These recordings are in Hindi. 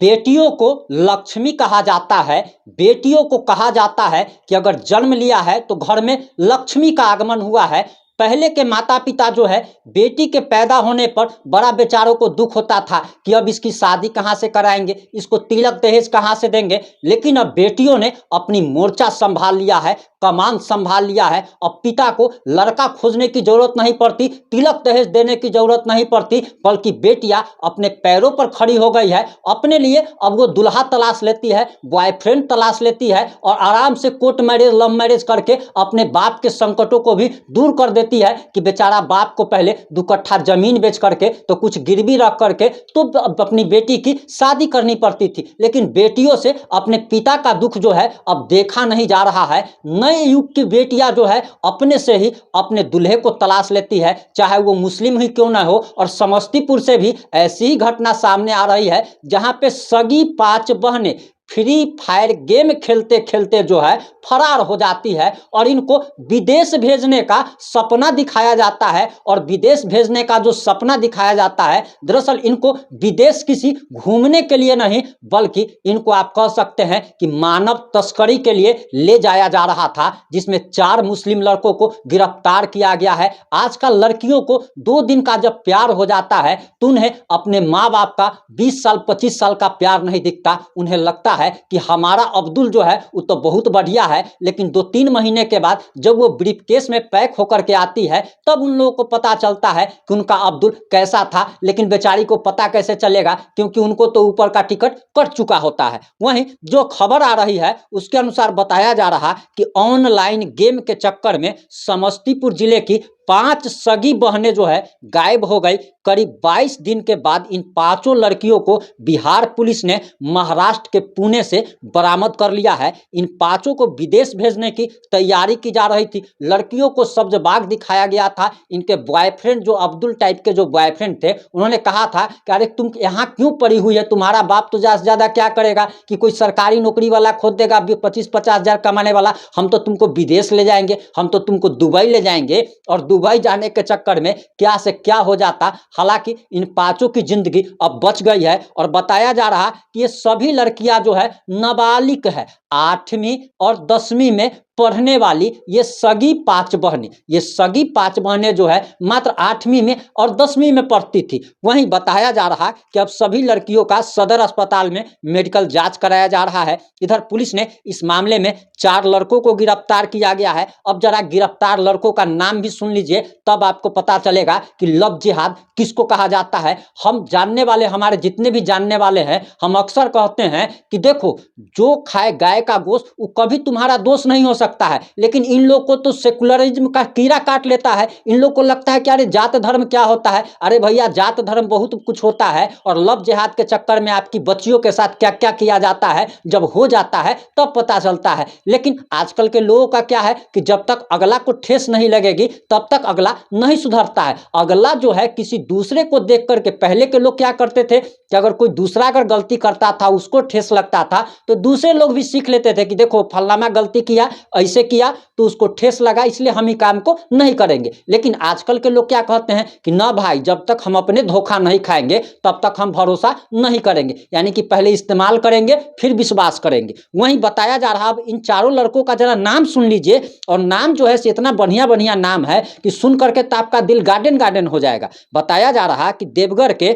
बेटियों को लक्ष्मी कहा जाता है। बेटियों को कहा जाता है कि अगर जन्म लिया है तो घर में लक्ष्मी का आगमन हुआ है। पहले के माता पिता जो है बेटी के पैदा होने पर बड़ा बेचारों को दुख होता था कि अब इसकी शादी कहाँ से कराएंगे, इसको तिलक दहेज कहाँ से देंगे। लेकिन अब बेटियों ने अपनी मोर्चा संभाल लिया है, कमान संभाल लिया है। अब पिता को लड़का खोजने की जरूरत नहीं पड़ती, तिलक दहेज देने की जरूरत नहीं पड़ती, बल्कि बेटियां अपने पैरों पर खड़ी हो गई है। अपने लिए अब वो दुल्हा तलाश लेती है, बॉयफ्रेंड तलाश लेती है और आराम से कोर्ट मैरिज लव मैरिज करके अपने बाप के संकटों को भी दूर कर देती है कि बेचारा बाप को पहले 2 कट्ठा जमीन बेच करके तो कुछ गिरवी रख करके तो अपनी बेटी की शादी करनी पड़ती थी। लेकिन बेटियों से अपने पिता का दुख जो है अब देखा नहीं जा रहा है। नए युग की बेटियां जो है अपने से ही अपने दूल्हे को तलाश लेती है, चाहे वो मुस्लिम ही क्यों ना हो। और समस्तीपुर से भी ऐसी ही घटना सामने आ रही है जहां पे सगी 5 बहनें फ्री फायर गेम खेलते खेलते जो है फरार हो जाती है और इनको विदेश भेजने का सपना दिखाया जाता है। और विदेश भेजने का जो सपना दिखाया जाता है, दरअसल इनको विदेश किसी घूमने के लिए नहीं बल्कि इनको आप कह सकते हैं कि मानव तस्करी के लिए ले जाया जा रहा था, जिसमें 4 मुस्लिम लड़कों को गिरफ्तार किया गया है। आजकल लड़कियों को 2 दिन का जब प्यार हो जाता है तो उन्हें अपने माँ बाप का 20 साल 25 साल का प्यार नहीं दिखता। उन्हें लगता है कि हमारा अब्दुल जो है वो तो बहुत बढ़िया है। लेकिन 2-3 महीने के बाद जब वो ब्रीफकेस में पैक होकर के आती है तब उन लोगों को पता चलता है कि उनका अब्दुल कैसा था। लेकिन बेचारी को पता कैसे चलेगा, क्योंकि उनको तो ऊपर का टिकट कट चुका होता है। वहीं जो खबर आ रही है उसके अनुसार बताया जा रहा कि ऑनलाइन गेम के चक्कर में समस्तीपुर जिले की 5 सगी बहनें जो है गायब हो गई। करीब 22 दिन के बाद इन 5 लड़कियों को बिहार पुलिस ने महाराष्ट्र के पुणे से बरामद कर लिया है। इन 5 को विदेश भेजने की तैयारी की जा रही थी। लड़कियों को सब्ज-बाग दिखाया गया था। इनके बॉयफ्रेंड जो अब्दुल टाइप के जो बॉयफ्रेंड थे उन्होंने कहा था कि अरे तुम यहाँ क्यों पड़ी हुई है, तुम्हारा बाप तो ज्यादा से ज्यादा क्या करेगा कि कोई सरकारी नौकरी वाला खोद देगा 25-50 हजार कमाने वाला, हम तो तुमको विदेश ले जाएंगे, हम तो तुमको दुबई ले जाएंगे। और दुबई जाने के चक्कर में क्या से क्या हो जाता। हालांकि इन 5 की जिंदगी अब बच गई है और बताया जा रहा कि ये सभी लड़कियां जो है नाबालिग है। 8वीं और 10वीं में पढ़ने वाली ये सगी 5 बहनें, ये सगी 5 बहनें जो है मात्र 8वीं में और 10वीं में पढ़ती थी। वहीं बताया जा रहा कि अब सभी लड़कियों का सदर अस्पताल में मेडिकल जांच कराया जा रहा है। इधर पुलिस ने इस मामले में 4 लड़कों को गिरफ्तार किया गया है। अब जरा गिरफ्तार लड़कों का नाम भी सुन लीजिए, तब आपको पता चलेगा कि लव जिहाद किसको कहा जाता है। हम जानने वाले, हमारे जितने भी जानने वाले हैं, हम अक्सर कहते हैं कि देखो जो खाए गाय का गोश्त वो कभी तुम्हारा दोस्त नहीं हो सकता है। लेकिन इन लोग को तो सेकुलरिज्म का कीड़ा काट लेता है। इन लोग को लगता है कि अरे जात धर्म क्या होता है। अरे भैया जात धर्म बहुत कुछ होता है और लव जिहाद के चक्कर में आपकी बच्चियों के साथ क्या क्या किया जाता है जब हो जाता है तब पता चलता है। लेकिन आजकल के लोगों का क्या है कि जब तक अगला को ठेस नहीं लगेगी तब तक अगला नहीं सुधरता है। अगला जो है किसी दूसरे को देख करके, पहले के लोग क्या करते थे कि अगर कोई दूसरा अगर गलती करता था उसको ठेस लगता था तो दूसरे लोग भी सीख लेते थे कि देखो फलाना गलती किया, ऐसे किया तो उसको ठेस लगा, इसलिए हम ही काम को नहीं करेंगे। लेकिन आजकल के लोग क्या कहते हैं कि ना भाई, जब तक हम अपने धोखा नहीं खाएंगे तब तक हम भरोसा नहीं करेंगे। यानी कि पहले इस्तेमाल करेंगे फिर विश्वास करेंगे। वहीं बताया जा रहा, अब इन 4 लड़कों का जरा नाम सुन लीजिए। और नाम जो है इतना बढ़िया बढ़िया नाम है कि सुन करके तो आपका दिल गार्डन गार्डन हो जाएगा। बताया जा रहा कि देवघर के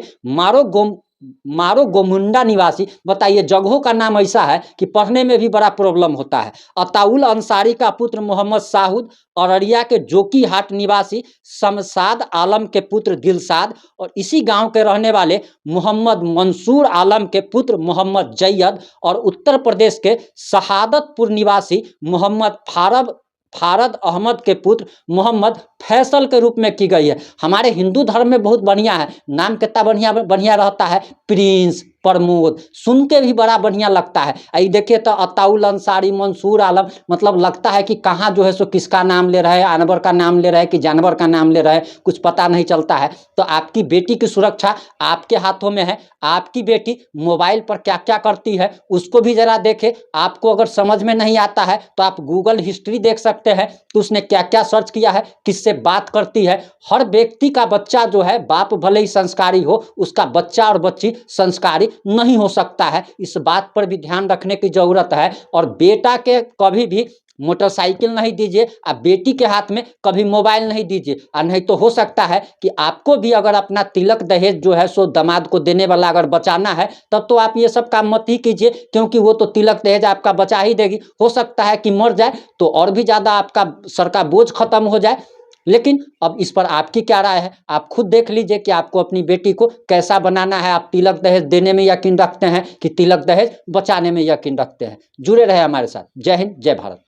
मारो गोमुंडा निवासी, बताइए जगहों का नाम ऐसा है कि पढ़ने में भी बड़ा प्रॉब्लम होता है। अताउल अंसारी का पुत्र मोहम्मद साहुद, अररिया के जोकीहाट निवासी शमशाद आलम के पुत्र दिलशाद, और इसी गांव के रहने वाले मोहम्मद मंसूर आलम के पुत्र मोहम्मद जैयद, और उत्तर प्रदेश के शहादतपुर निवासी मोहम्मद फारद अहमद के पुत्र मोहम्मद फैसल के रूप में की गई है। हमारे हिंदू धर्म में बहुत बढ़िया है, नाम कितना बढ़िया बढ़िया रहता है, प्रिंस, प्रमोद, सुन के भी बड़ा बढ़िया लगता है। आई देखिए तो अताउल अंसारी, मंसूर आलम, मतलब लगता है कि कहाँ जो है सो किसका नाम ले रहे हैं, जानवर का नाम ले रहे हैं कि जानवर का नाम ले रहे हैं, कुछ पता नहीं चलता है। तो आपकी बेटी की सुरक्षा आपके हाथों में है। आपकी बेटी मोबाइल पर क्या क्या करती है उसको भी जरा देखे। आपको अगर समझ में नहीं आता है तो आप गूगल हिस्ट्री देख सकते हैं कि उसने क्या क्या सर्च किया है, किससे बात करती है। हर व्यक्ति का बच्चा जो है, बाप भले ही संस्कारी हो, उसका बच्चा और बच्ची संस्कारी नहीं हो सकता है। इस बात पर भी ध्यान रखने की ज़रूरत है। और बेटा के कभी भी मोटरसाइकिल नहीं दीजिए, आप बेटी के हाथ में कभी मोबाइल नहीं दीजिए। और नहीं तो हो सकता है कि आपको भी अगर अपना तिलक दहेज जो है सो दामाद को देने वाला अगर बचाना है, तब तो आप ये सब काम मत ही कीजिए, क्योंकि वो तो तिलक दहेज आपका बचा ही देगी। हो सकता है कि मर जाए तो और भी ज़्यादा आपका सर का बोझ खत्म हो जाए। लेकिन अब इस पर आपकी क्या राय है, आप खुद देख लीजिए कि आपको अपनी बेटी को कैसा बनाना है। आप तिलक दहेज देने में यकीन रखते हैं कि तिलक दहेज बचाने में यकीन रखते हैं। जुड़े रहे हमारे साथ। जय हिंद, जय भारत।